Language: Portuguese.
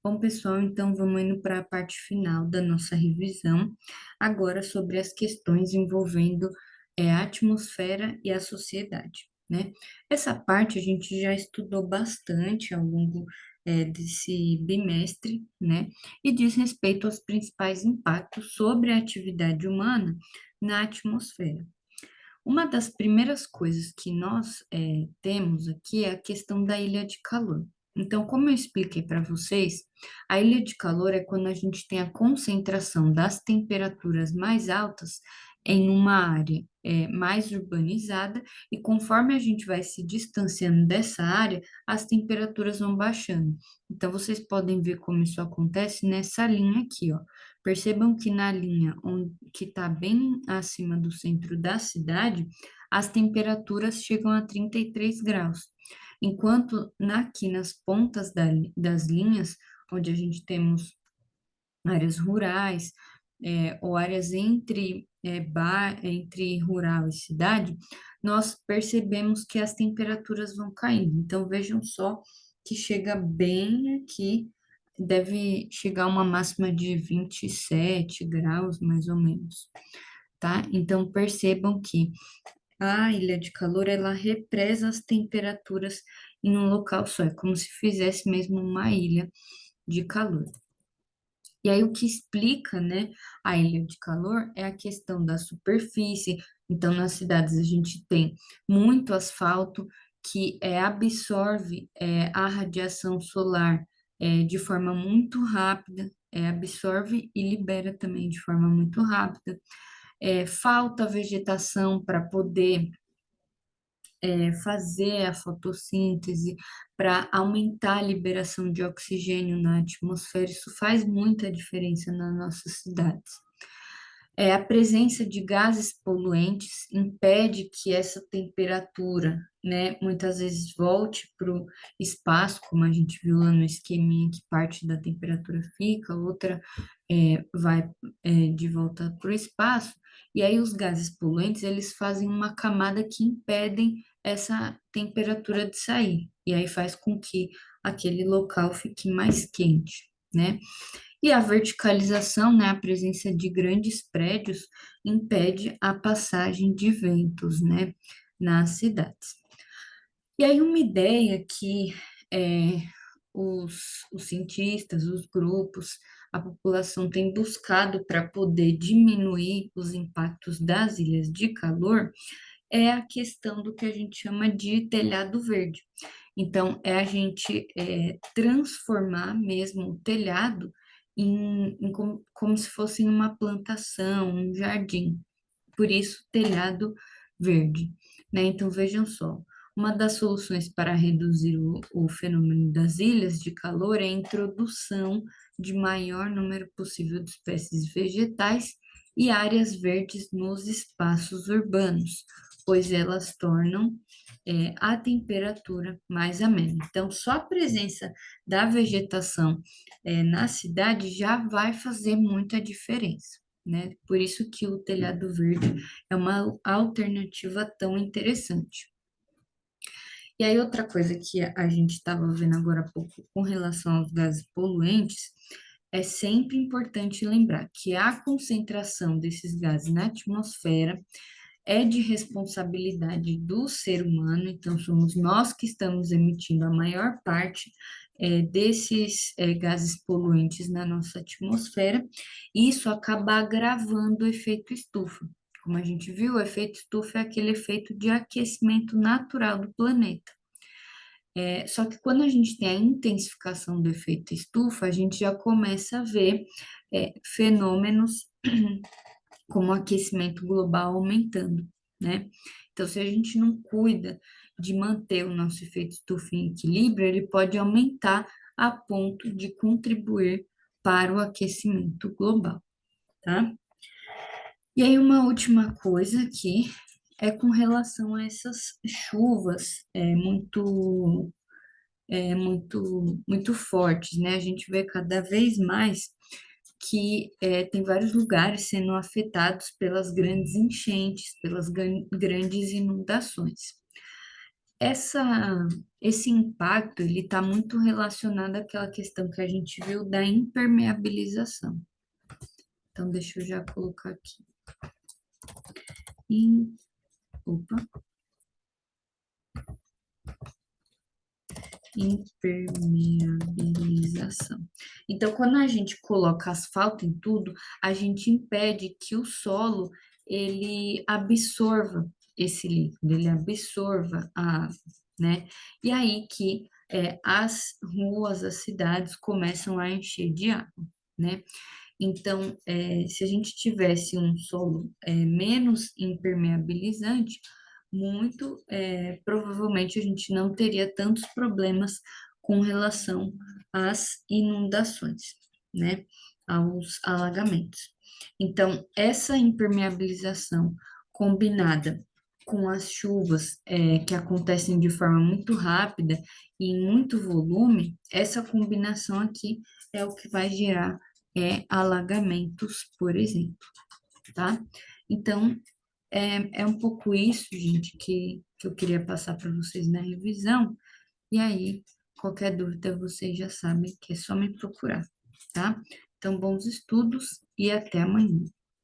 Bom, pessoal, então vamos indo para a parte final da nossa revisão, agora sobre as questões envolvendo a atmosfera e a sociedade, né? Essa parte a gente já estudou bastante ao longo desse bimestre, né? E diz respeito aos principais impactos sobre a atividade humana na atmosfera. Uma das primeiras coisas que nós temos aqui é a questão da ilha de calor. Então, como eu expliquei para vocês, a ilha de calor é quando a gente tem a concentração das temperaturas mais altas em uma área mais urbanizada, e conforme a gente vai se distanciando dessa área, as temperaturas vão baixando. Então, vocês podem ver como isso acontece nessa linha aqui, ó. Percebam que na linha que está bem acima do centro da cidade, as temperaturas chegam a 33 graus. Enquanto aqui nas pontas das linhas, onde a gente temos áreas rurais, ou áreas entre rural e cidade, nós percebemos que as temperaturas vão caindo. Então, vejam só que chega bem aqui, deve chegar a uma máxima de 27 graus, mais ou menos, tá? Então, percebam que a ilha de calor, ela represa as temperaturas em um local só, é como se fizesse mesmo uma ilha de calor. E aí, o que explica, né, a ilha de calor é a questão da superfície. Então, nas cidades, a gente tem muito asfalto que absorve a radiação solar de forma muito rápida, absorve e libera também de forma muito rápida. Falta vegetação para poder fazer a fotossíntese, para aumentar a liberação de oxigênio na atmosfera. Isso faz muita diferença nas nossas cidades. A presença de gases poluentes impede que essa temperatura, né, muitas vezes volte para o espaço, como a gente viu lá no esqueminha, que parte da temperatura fica, outra vai de volta para o espaço, e aí os gases poluentes, eles fazem uma camada que impedem essa temperatura de sair, e aí faz com que aquele local fique mais quente, né? E a verticalização, né, a presença de grandes prédios, impede a passagem de ventos, né, nas cidades. E aí, uma ideia que os cientistas, os grupos, a população tem buscado para poder diminuir os impactos das ilhas de calor é a questão do que a gente chama de telhado verde. Então, é a gente transformar mesmo o telhado como se fosse uma plantação, um jardim. Por isso, telhado verde, né? Então, vejam só, uma das soluções para reduzir o fenômeno das ilhas de calor é a introdução de maior número possível de espécies vegetais e áreas verdes nos espaços urbanos, pois elas tornam a temperatura mais amena. Então, só a presença da vegetação na cidade já vai fazer muita diferença, né? Por isso que o telhado verde é uma alternativa tão interessante. E aí, outra coisa que a gente estava vendo agora há pouco com relação aos gases poluentes, é sempre importante lembrar que a concentração desses gases na atmosfera é de responsabilidade do ser humano, então somos nós que estamos emitindo a maior parte desses gases poluentes na nossa atmosfera, e isso acaba agravando o efeito estufa. Como a gente viu, o efeito estufa é aquele efeito de aquecimento natural do planeta. Só que quando a gente tem a intensificação do efeito estufa, a gente já começa a ver fenômenos como o aquecimento global aumentando, né? Então, se a gente não cuida de manter o nosso efeito estufa em equilíbrio, ele pode aumentar a ponto de contribuir para o aquecimento global, tá? E aí, uma última coisa aqui é com relação a essas chuvas muito fortes, né? A gente vê cada vez mais que tem vários lugares sendo afetados pelas grandes enchentes, pelas grandes inundações. Essa, esse impacto ele está muito relacionado àquela questão que a gente viu da impermeabilização. Então, deixa eu já colocar aqui. Im- Opa. Impermeabilização. Então, quando a gente coloca asfalto em tudo, a gente impede que o solo ele absorva esse líquido, ele absorva a água, né? E aí que as ruas, as cidades começam a encher de água, né? Então, se a gente tivesse um solo menos impermeabilizante, muito provavelmente a gente não teria tantos problemas com relação às inundações, né? Aos alagamentos. Então, essa impermeabilização combinada com as chuvas que acontecem de forma muito rápida e em muito volume, essa combinação aqui é o que vai gerar alagamentos, por exemplo, tá? Então, é um pouco isso, gente, que eu queria passar para vocês na revisão. E aí, qualquer dúvida, vocês já sabem que é só me procurar, tá? Então, bons estudos e até amanhã.